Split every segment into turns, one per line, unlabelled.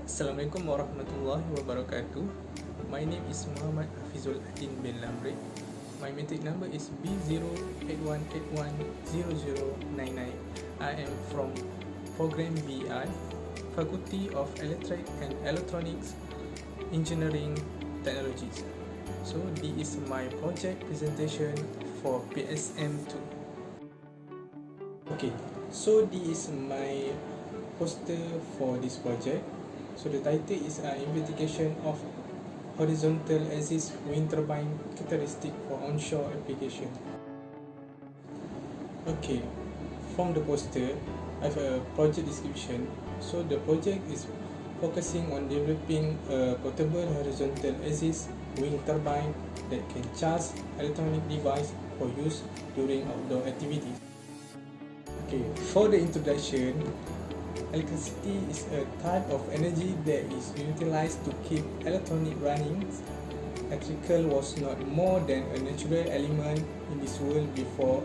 Assalamualaikum warahmatullahi wabarakatuh. My name is Muhammad Hafizul Adin bin Lamri. My metric number is B081810099. I am from Program BI, Faculty of Electric and Electronics Engineering Technologies. So this is my project presentation for PSM2. Okay, so this is my poster for this project. So the title is Investigation of Horizontal Axis Wind Turbine Characteristic for Onshore Application. Okay, from the poster, I have a project description. So the project is focusing on developing a portable horizontal axis wind turbine that can charge electronic device for use during outdoor activities. Okay, for the introduction, electricity is a type of energy that is utilized to keep electronic running. Electrical was not more than a natural element in this world before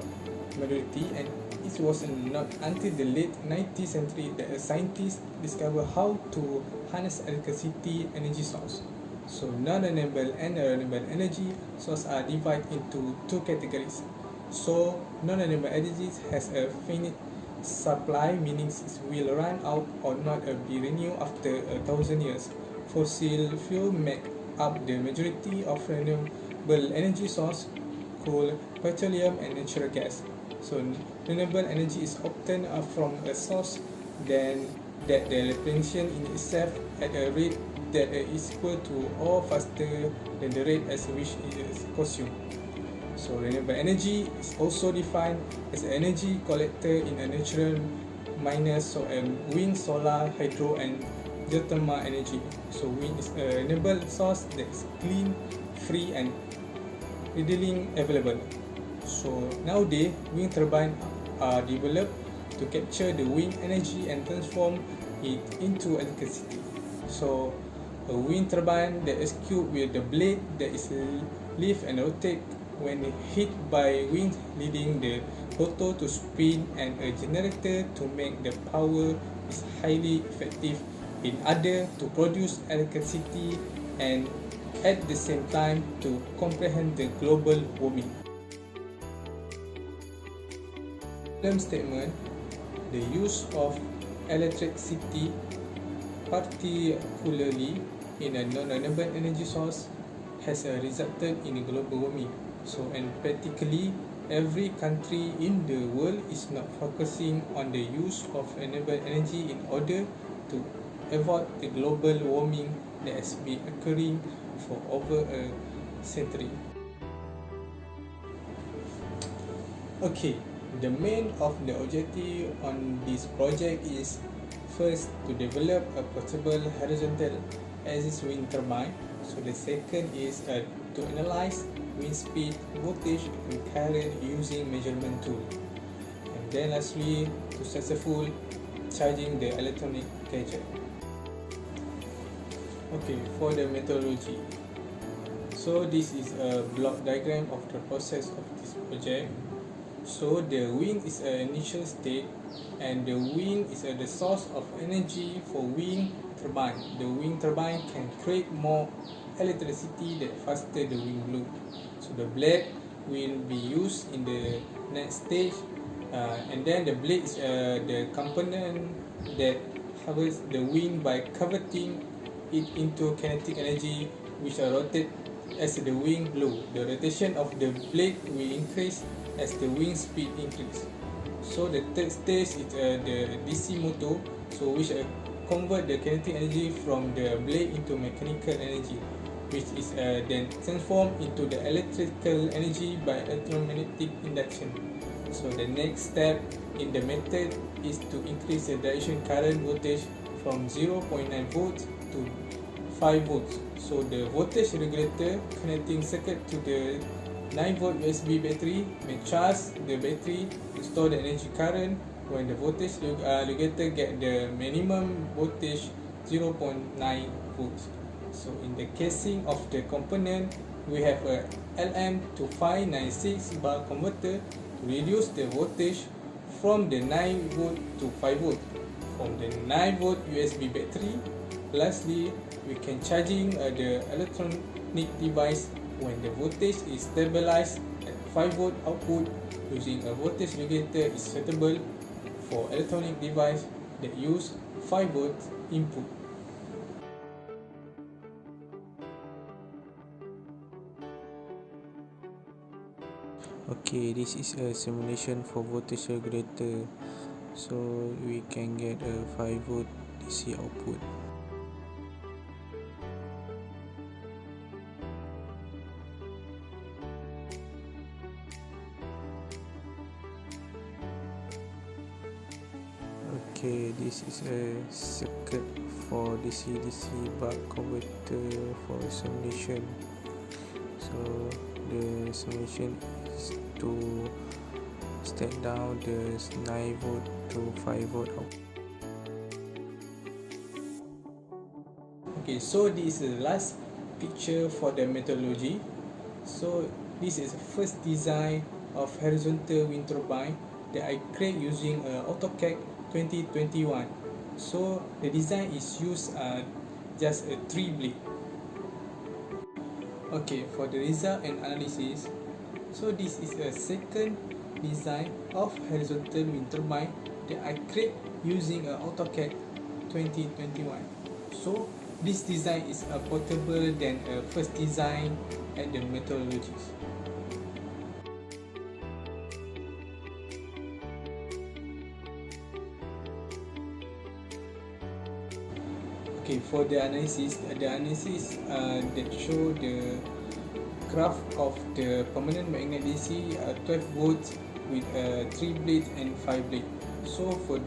modernity, and it was not until the late 19th century that a scientist discovered how to harness electricity energy source. So non-renewable and renewable energy sources are divided into two categories. So non-renewable energy has a finite supply, meaning it will run out or not be renewed after 1,000 years. Fossil fuel make up the majority of renewable energy source, coal, petroleum and natural gas. So renewable energy is obtained from a source then that the replenishment in itself at a rate that is equal to or faster than the rate at which it is consumed. So renewable energy is also defined as energy collected in a natural manner, so wind, solar, hydro and geothermal energy. So wind is a renewable source that is clean, free and readily available. So nowadays, wind turbines are developed to capture the wind energy and transform it into electricity. So a wind turbine that is executed with the blade that is lift and rotate when hit by wind, leading the rotor to spin, and a generator to make the power is highly effective in order to produce electricity and at the same time to comprehend the global warming. Problem statement: the use of electricity, particularly in a non-renewable energy source, has resulted in global warming. So, and practically every country in the world is not focusing on the use of renewable energy in order to avoid the global warming that has been occurring for over a century. Okay, the main of the objective on this project is first to develop a portable horizontal axis wind turbine. So the second is to analyze wind speed, voltage and current using measurement tool. And then lastly, to successful charging the electronic gadget. Okay, for the methodology. So this is a block diagram of the process of this project. So the wind is an initial state and the wind is the source of energy for wind turbine. The wind turbine can create more electricity that faster the wind blow. So the blade will be used in the next stage, and then the blade is the component that harvests the wind by converting it into kinetic energy, which are rotate as the wind blow. The rotation of the blade will increase as the wind speed increase. So the third stage is the DC motor, so which convert the kinetic energy from the blade into mechanical energy, which is then transformed into the electrical energy by electromagnetic induction. So the next step in the method is to increase the direction current voltage from 0.9 volts to 5 volts. So the voltage regulator connecting circuit to the 9 volt USB battery may charge the battery to store the energy current when the voltage regulator get the minimum voltage 0.9 volts. So in the casing of the component, we have a LM2596 bar converter to reduce the voltage from the 9 volt to 5 volt. From the 9 volt USB battery lastly, we can charging the electronic device when the voltage is stabilized at 5 volt output using a voltage regulator is suitable for electronic device that use 5 volt input.
Okay, this is a simulation for voltage regulator, so we can get a 5 volt DC output. Okay, this is a circuit for DC-DC buck converter for simulation. So the simulation is to step down the 9 volt to 5 volt output.
Okay, so this is the last picture for the methodology. So this is the first design of horizontal wind turbine that I create using AutoCAD 2021. So the design is used just a 3 blade. Okay, for the result and analysis, so this is a second design of horizontal wind turbine that I create using AutoCAD 2021. So this design is portable than a first design at the methodologies. Okay, for the analysis that show the graph of the permanent magnet DC 12 volts with 3 blades and 5 blades. So for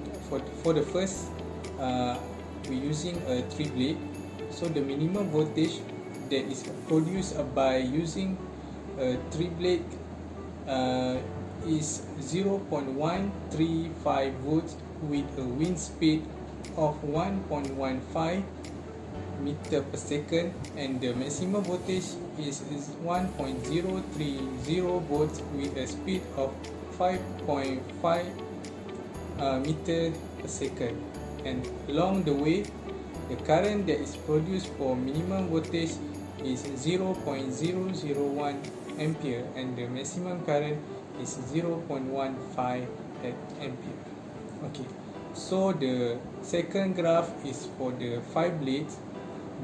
the first, we're using a 3 blade. So the minimum voltage that is produced by using a 3 blade is 0.135 volts with a wind speed of 1.15 meter per second, and the maximum voltage is 1.030 volts with a speed of 5.5 meter per second. And along the way, the current that is produced for minimum voltage is 0.001 ampere and the maximum current is 0.15 ampere. Okay, so the second graph is for the 5 blades.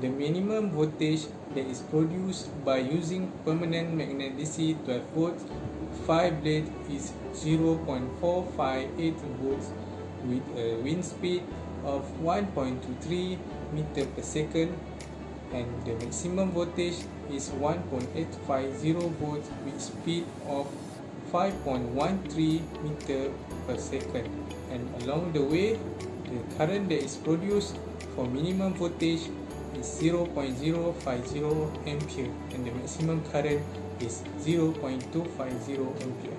The minimum voltage that is produced by using permanent magnet DC 12 volts 5 blades is 0.458 volts with a wind speed of 1.23 meter per second, and the maximum voltage is 1.850 volts with speed of 5.13 meter per second. And along the way, the current that is produced for minimum voltage is 0.050 ampere and the maximum current is 0.250 ampere.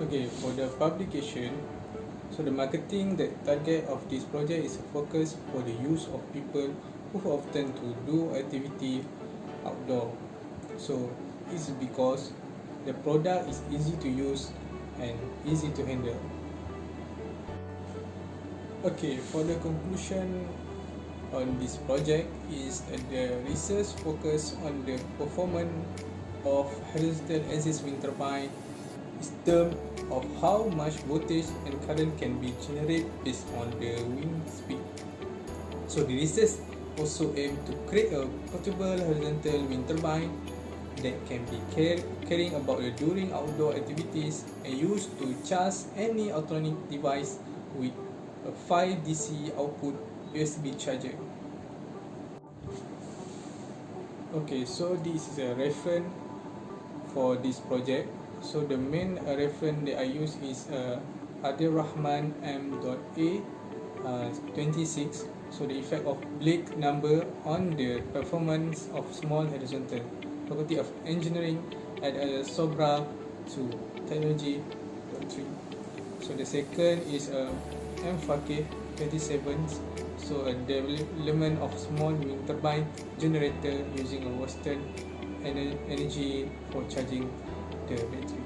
Okay, for the publication, so the marketing the target of this project is focused for the use of people who often to do activity outdoor. So it's because the product is easy to use and easy to handle. Okay, for the conclusion on this project is that the research focus on the performance of horizontal axis wind turbine is term of how much voltage and current can be generated based on the wind speed. So the research also aim to create a portable horizontal wind turbine that can be carrying about during outdoor activities and used to charge any electronic device with a 5 DC output USB charger. Okay, so this is a reference for this project. So the main reference that I use is Rahman M.A 26. So the effect of Blake number on the performance of small horizontal faculty of engineering at Sobra 2 technology 3. So the second is M. Fakih 27. So a development of small wind turbine generator using a Western energy for charging the battery.